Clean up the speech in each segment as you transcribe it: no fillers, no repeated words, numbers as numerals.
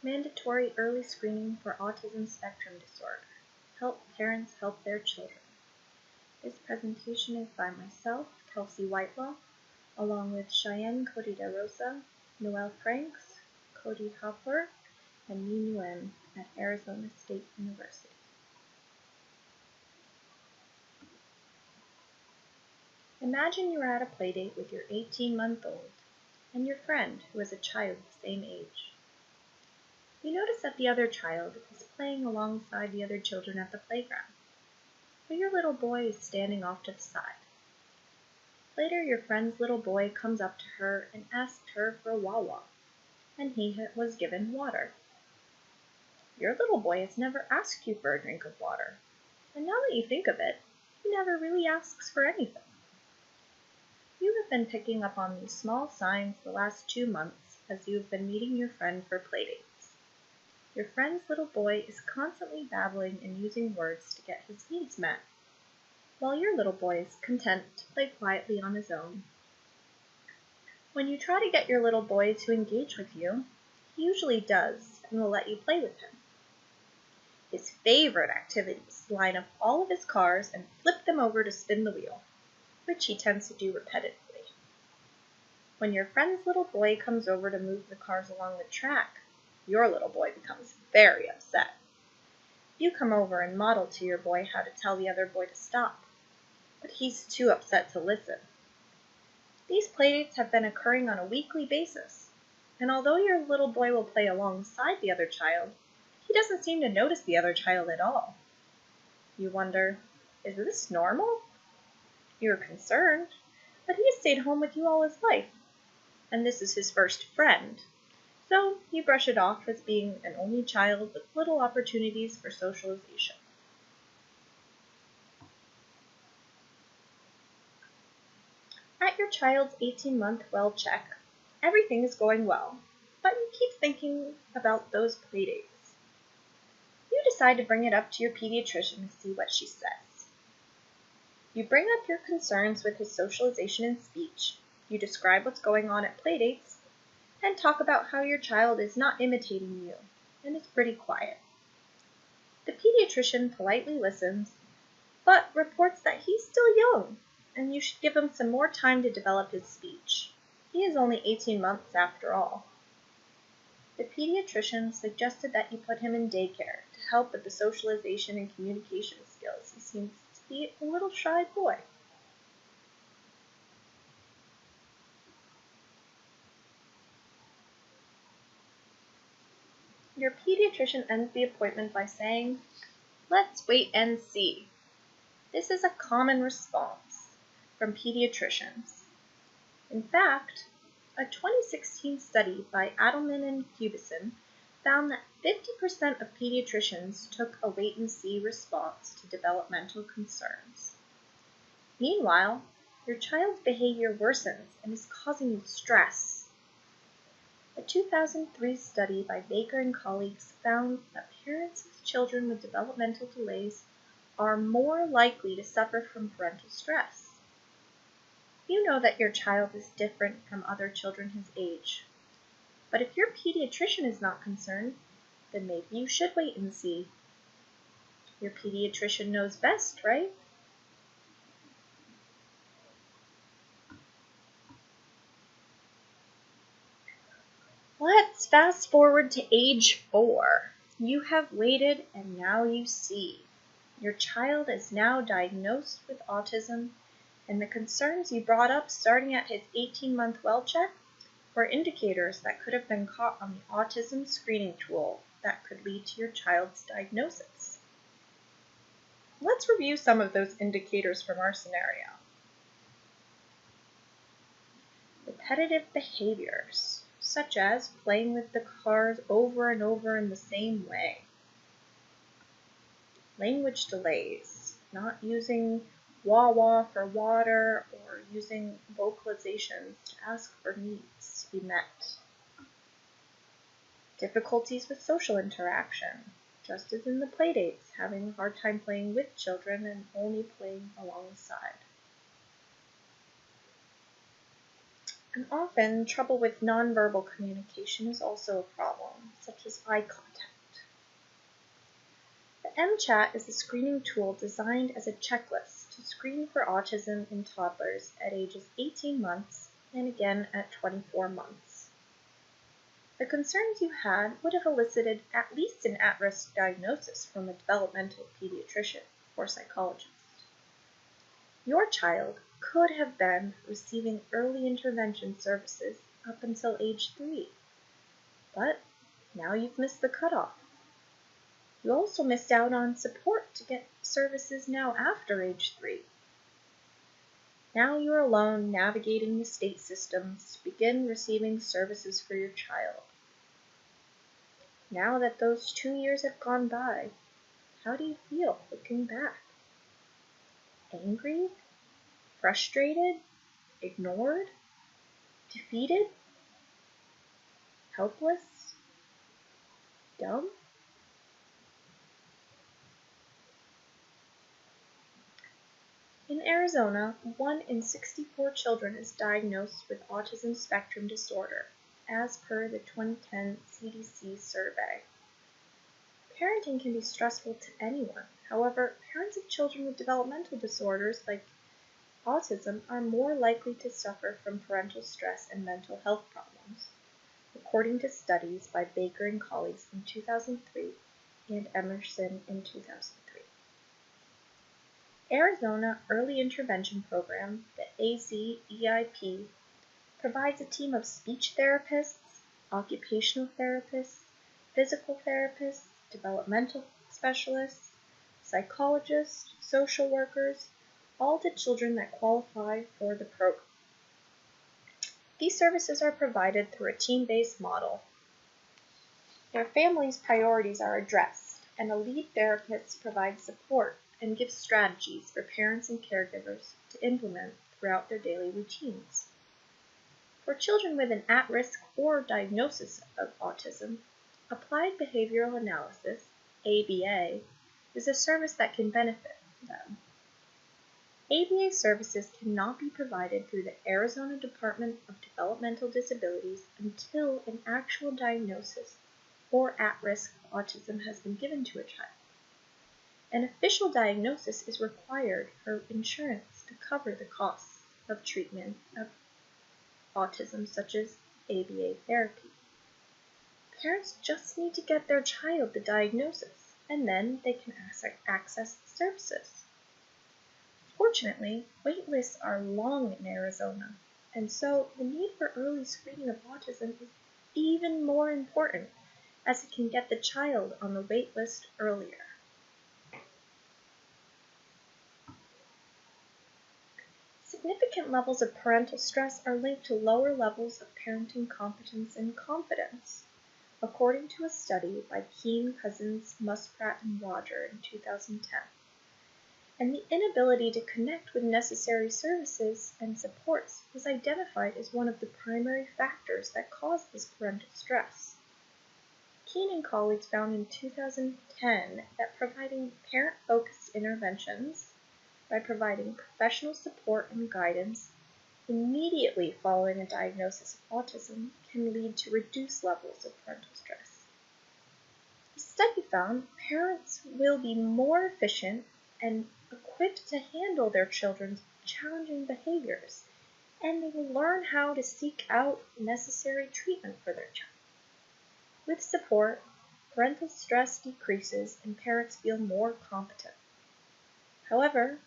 Mandatory early screening for autism spectrum disorder. Help parents help their children. This presentation is by myself, Kelsey Whitelaw, along with Cheyenne Cody De Rosa, Noelle Franks, Cody Hopper, and Mi Nguyen at Arizona State University. Imagine you are at a playdate with your 18-month-old and your friend who is a child the same age. You notice that the other child is playing alongside the other children at the playground, but your little boy is standing off to the side. Later, your friend's little boy comes up to her and asked her for a Wawa, and he was given water. Your little boy has never asked you for a drink of water, and now that you think of it, he never really asks for anything. You have been picking up on these small signs the last 2 months as you have been meeting your friend for playdates. Your friend's little boy is constantly babbling and using words to get his needs met, while your little boy is content to play quietly on his own. When you try to get your little boy to engage with you, he usually does and will let you play with him. His favorite activity is to line up all of his cars and flip them over to spin the wheel, which he tends to do repetitively. When your friend's little boy comes over to move the cars along the track, your little boy becomes very upset. You come over and model to your boy how to tell the other boy to stop, but he's too upset to listen. These playdates have been occurring on a weekly basis, and although your little boy will play alongside the other child, he doesn't seem to notice the other child at all. You wonder, is this normal? You're concerned, but he has stayed home with you all his life, and this is his first friend. So you brush it off as being an only child with little opportunities for socialization. At your child's 18-month well check, everything is going well, but you keep thinking about those playdates. You decide to bring it up to your pediatrician to see what she says. You bring up your concerns with his socialization and speech, you describe what's going on at playdates, and talk about how your child is not imitating you and is pretty quiet. The pediatrician politely listens, but reports that he's still young and you should give him some more time to develop his speech. He is only 18 months after all. The pediatrician suggested that you put him in daycare to help with the socialization and communication skills. He seems to be a little shy boy. Your pediatrician ends the appointment by saying, "Let's wait and see." This is a common response from pediatricians. In fact, a 2016 study by Adelman and Kubison found that 50% of pediatricians took a wait-and-see response to developmental concerns. Meanwhile, your child's behavior worsens and is causing you stress. A 2003 study by Baker and colleagues found that parents with children with developmental delays are more likely to suffer from parental stress. You know that your child is different from other children his age, but if your pediatrician is not concerned, then maybe you should wait and see. Your pediatrician knows best, right? Let's fast forward to age 4. You have waited and now you see. Your child is now diagnosed with autism, and the concerns you brought up starting at his 18-month well check were indicators that could have been caught on the autism screening tool that could lead to your child's diagnosis. Let's review some of those indicators from our scenario. Repetitive behaviors, such as playing with the cars over and over in the same way. Language delays, not using Wawa for water or using vocalizations to ask for needs to be met. Difficulties with social interaction, just as in the playdates, having a hard time playing with children and only playing alongside. And often, trouble with nonverbal communication is also a problem. such as eye contact. The MChat is a screening tool designed as a checklist to screen for autism in toddlers at ages 18 months and again at 24 months. The concerns you had would have elicited at least an at-risk diagnosis from a developmental pediatrician or psychologist. Your child could have been receiving early intervention services up until age 3, but now you've missed the cutoff. You also missed out on support to get services now after age 3. Now you're alone navigating the state systems to begin receiving services for your child. Now that those 2 years have gone by, how do you feel looking back? Angry? Frustrated? Ignored? Defeated? Helpless? Dumb? In Arizona, 1 in 64 children is diagnosed with autism spectrum disorder, as per the 2010 CDC survey. Parenting can be stressful to anyone. However, parents of children with developmental disorders like autism are more likely to suffer from parental stress and mental health problems, according to studies by Baker and colleagues in 2003 and Emerson in 2003. Arizona Early Intervention Program, the AZEIP, provides a team of speech therapists, occupational therapists, physical therapists, developmental specialists, psychologists, social workers, all to children that qualify for the program. These services are provided through a team-based model. Their families' priorities are addressed, and a lead therapist provides support and gives strategies for parents and caregivers to implement throughout their daily routines. For children with an at-risk or diagnosis of autism, Applied Behavioral Analysis, ABA, is a service that can benefit them. ABA services cannot be provided through the Arizona Department of Developmental Disabilities until an actual diagnosis or at-risk autism has been given to a child. An official diagnosis is required for insurance to cover the costs of treatment of autism, such as ABA therapy. Parents just need to get their child the diagnosis, and then they can access the services. Fortunately, wait lists are long in Arizona, and so the need for early screening of autism is even more important, as it can get the child on the wait list earlier. Significant levels of parental stress are linked to lower levels of parenting competence and confidence, according to a study by Keene, Cousins, Musprat, and Roger in 2010. And the inability to connect with necessary services and supports was identified as one of the primary factors that cause this parental stress. Keene and colleagues found in 2010 that providing parent-focused interventions by providing professional support and guidance immediately following a diagnosis of autism can lead to reduced levels of parental stress. The study found parents will be more efficient and equipped to handle their children's challenging behaviors, and they will learn how to seek out necessary treatment for their child. With support, parental stress decreases and parents feel more competent. However,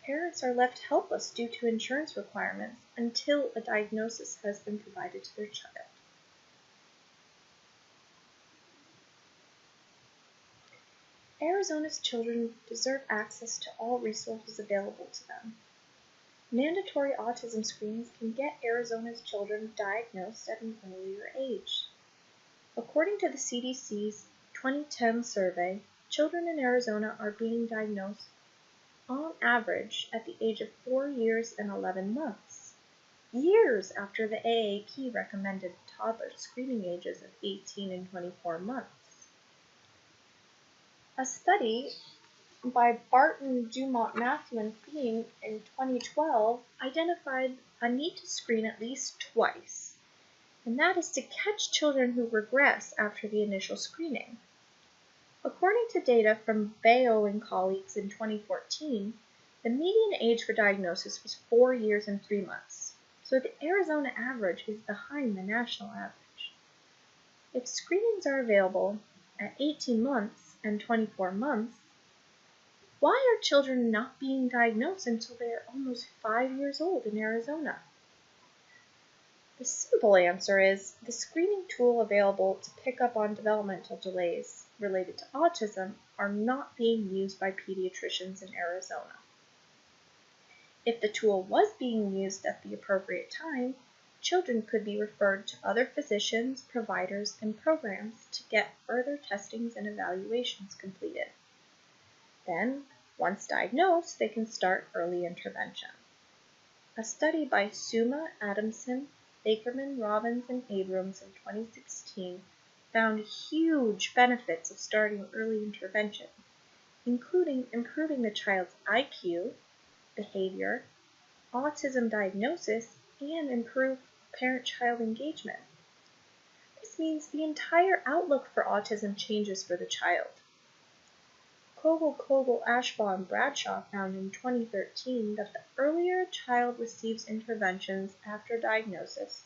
parents are left helpless due to insurance requirements until a diagnosis has been provided to their child. Arizona's children deserve access to all resources available to them. Mandatory autism screenings can get Arizona's children diagnosed at an earlier age. According to the CDC's 2010 survey, children in Arizona are being diagnosed on average at the age of 4 years and 11 months, years after the AAP recommended toddler screening ages of 18 and 24 months. A study by Barton, Dumont, Matthew, and Thien in 2012 identified a need to screen at least twice and that is to catch children who regress after the initial screening. According to data from Bayo and colleagues in 2014, the median age for diagnosis was 4 years and 3 months, so the Arizona average is behind the national average. If screenings are available at 18 months and 24 months, why are children not being diagnosed until they are almost 5 years old in Arizona? The simple answer is the screening tool available to pick up on developmental delays related to autism are not being used by pediatricians in Arizona. If the tool was being used at the appropriate time, children could be referred to other physicians, providers, and programs to get further testings and evaluations completed. Then, once diagnosed, they can start early intervention. A study by Suma, Adamson, Bakerman, Robbins, and Abrams in 2016 found huge benefits of starting early intervention, including improving the child's IQ, behavior, autism diagnosis, and improved parent-child engagement. This means the entire outlook for autism changes for the child. Kogel, Ashbaugh, and Bradshaw found in 2013 that the earlier a child receives interventions after diagnosis,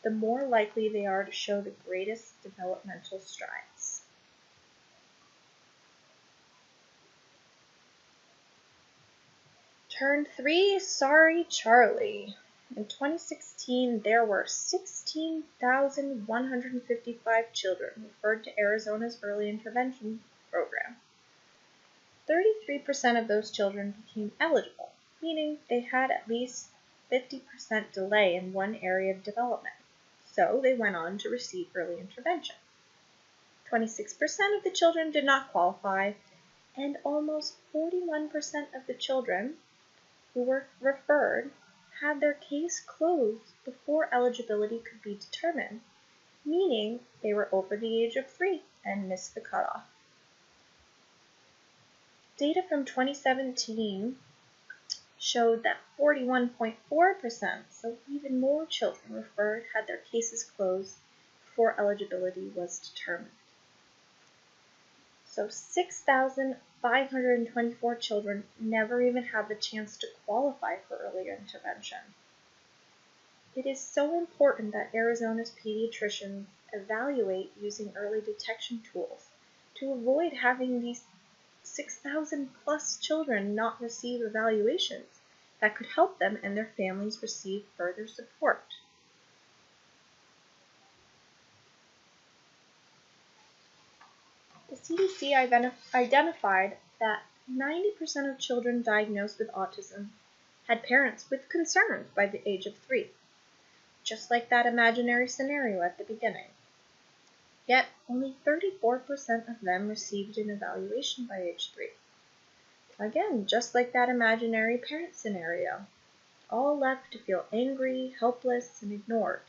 the more likely they are to show the greatest developmental strides. Turn 3, Sorry Charlie. In 2016, there were 16,155 children referred to Arizona's early intervention program. 33% of those children became eligible, meaning they had at least 50% delay in one area of development, so they went on to receive early intervention. 26% of the children did not qualify, and almost 41% of the children who were referred had their case closed before eligibility could be determined, meaning they were over the age of 3 and missed the cutoff. Data from 2017 showed that 41.4%, so even more children referred, had their cases closed before eligibility was determined. So 6,524 children never even had the chance to qualify for early intervention. It is so important that Arizona's pediatricians evaluate using early detection tools to avoid having these 6,000 plus children not receive evaluations that could help them and their families receive further support. The CDC identified that 90% of children diagnosed with autism had parents with concerns by the age of 3, just like that imaginary scenario at the beginning. Yet, only 34% of them received an evaluation by age 3. Again, just like that imaginary parent scenario, all left to feel angry, helpless, and ignored.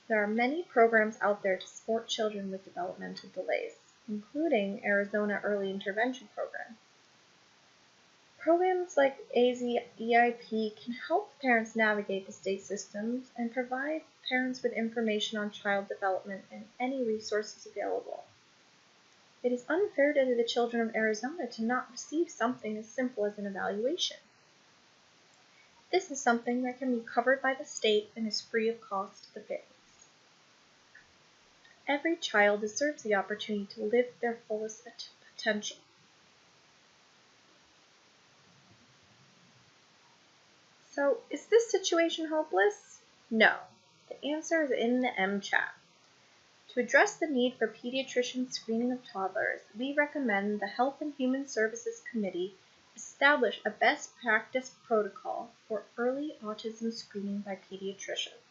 There are many programs out there to support children with developmental delays, including Arizona Early Intervention Program. Programs like AZEIP can help parents navigate the state systems and provide parents with information on child development and any resources available. It is unfair to the children of Arizona to not receive something as simple as an evaluation. This is something that can be covered by the state and is free of cost to the families. Every child deserves the opportunity to live their fullest potential. So, is this situation hopeless? No. The answer is in the MChat. To address the need for pediatrician screening of toddlers, we recommend the Health and Human Services Committee establish a best practice protocol for early autism screening by pediatricians.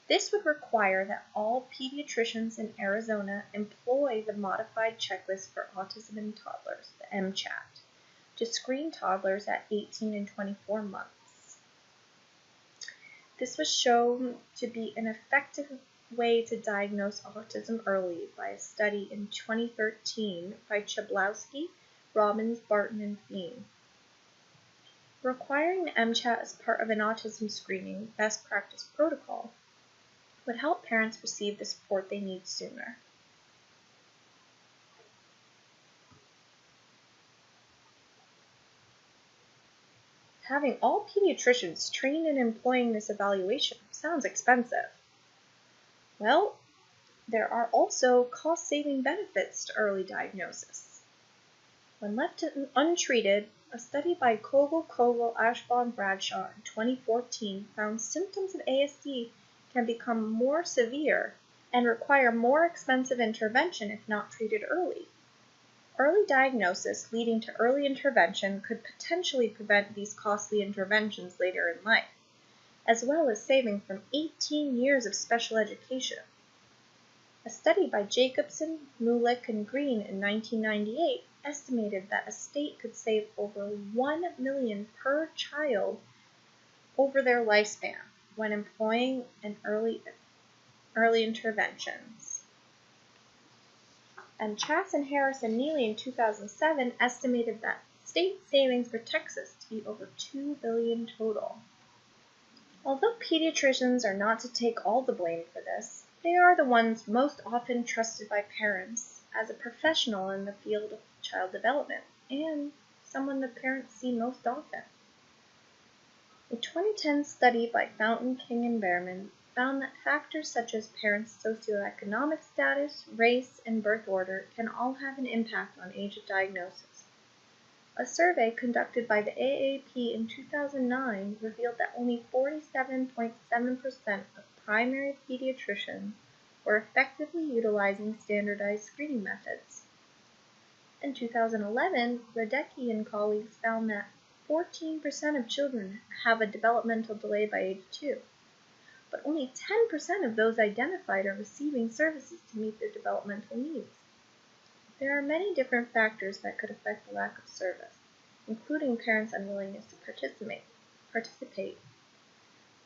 This would require that all pediatricians in Arizona employ the Modified Checklist for Autism in Toddlers, the MChat, to screen toddlers at 18 and 24 months. This was shown to be an effective way to diagnose autism early by a study in 2013 by Chablowski, Robbins, Barton, and Feen. Requiring the MChat as part of an autism screening best practice protocol would help parents receive the support they need sooner. Having all pediatricians trained in employing this evaluation sounds expensive. Well, there are also cost-saving benefits to early diagnosis. When left untreated, a study by Kogel, Ashbaugh, Bradshaw in 2014 found symptoms of ASD can become more severe and require more expensive intervention if not treated early. Early diagnosis leading to early intervention could potentially prevent these costly interventions later in life, as well as saving from 18 years of special education. A study by Jacobson, Mulick, and Green in 1998 estimated that a state could save over $1 million per child over their lifespan when employing early interventions. And Chasen, Harris, and Neely in 2007 estimated that state savings for Texas to be over $2 billion total. Although pediatricians are not to take all the blame for this, they are the ones most often trusted by parents as a professional in the field of child development and someone the parents see most often. A 2010 study by Fountain, King, and Behrman found that factors such as parents' socioeconomic status, race, and birth order can all have an impact on age of diagnosis. A survey conducted by the AAP in 2009 revealed that only 47.7% of primary pediatricians were effectively utilizing standardized screening methods. In 2011, Radecki and colleagues found that 14% of children have a developmental delay by age 2. But only 10% of those identified are receiving services to meet their developmental needs. There are many different factors that could affect the lack of service, including parents' unwillingness to participate.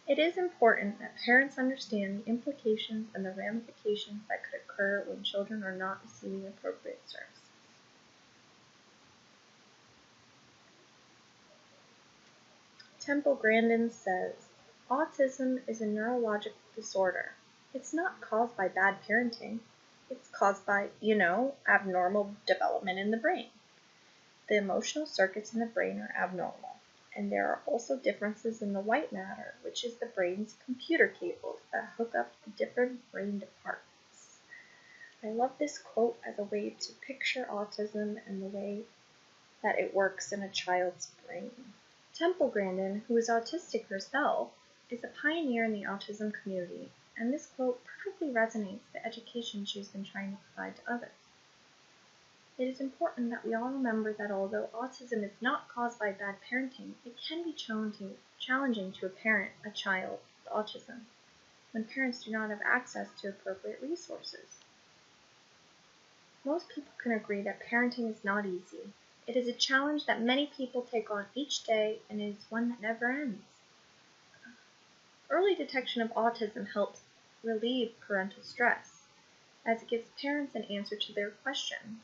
It is important that parents understand the implications and the ramifications that could occur when children are not receiving appropriate services. Temple Grandin says, autism is a neurological disorder. It's not caused by bad parenting. It's caused by, abnormal development in the brain. The emotional circuits in the brain are abnormal, and there are also differences in the white matter, which is the brain's computer cables that hook up the different brain departments. I love this quote as a way to picture autism and the way that it works in a child's brain. Temple Grandin, who is autistic herself, is a pioneer in the autism community, and this quote perfectly resonates the education she's been trying to provide to others. It is important that we all remember that although autism is not caused by bad parenting, it can be challenging to parent a child with autism when parents do not have access to appropriate resources. Most people can agree that parenting is not easy. It is a challenge that many people take on each day, and it is one that never ends. Early detection of autism helps relieve parental stress, as it gives parents an answer to their questions.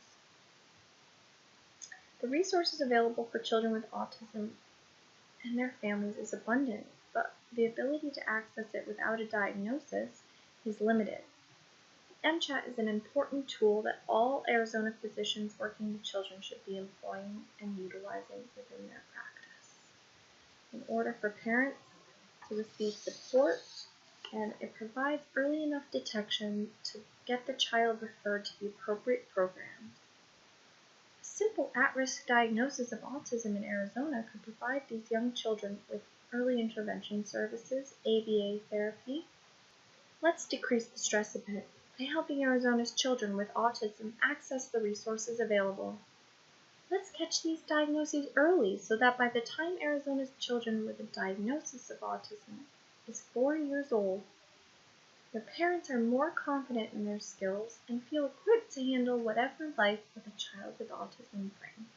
The resources available for children with autism and their families is abundant, but the ability to access it without a diagnosis is limited. MCHAT is an important tool that all Arizona physicians working with children should be employing and utilizing within their practice. In order for parents to receive support, and it provides early enough detection to get the child referred to the appropriate programs. A simple at-risk diagnosis of autism in Arizona could provide these young children with early intervention services, ABA therapy. Let's decrease the stress a bit by helping Arizona's children with autism access the resources available. Let's catch these diagnoses early so that by the time Arizona's children with a diagnosis of autism is 4 years old, their parents are more confident in their skills and feel equipped to handle whatever life with a child with autism brings.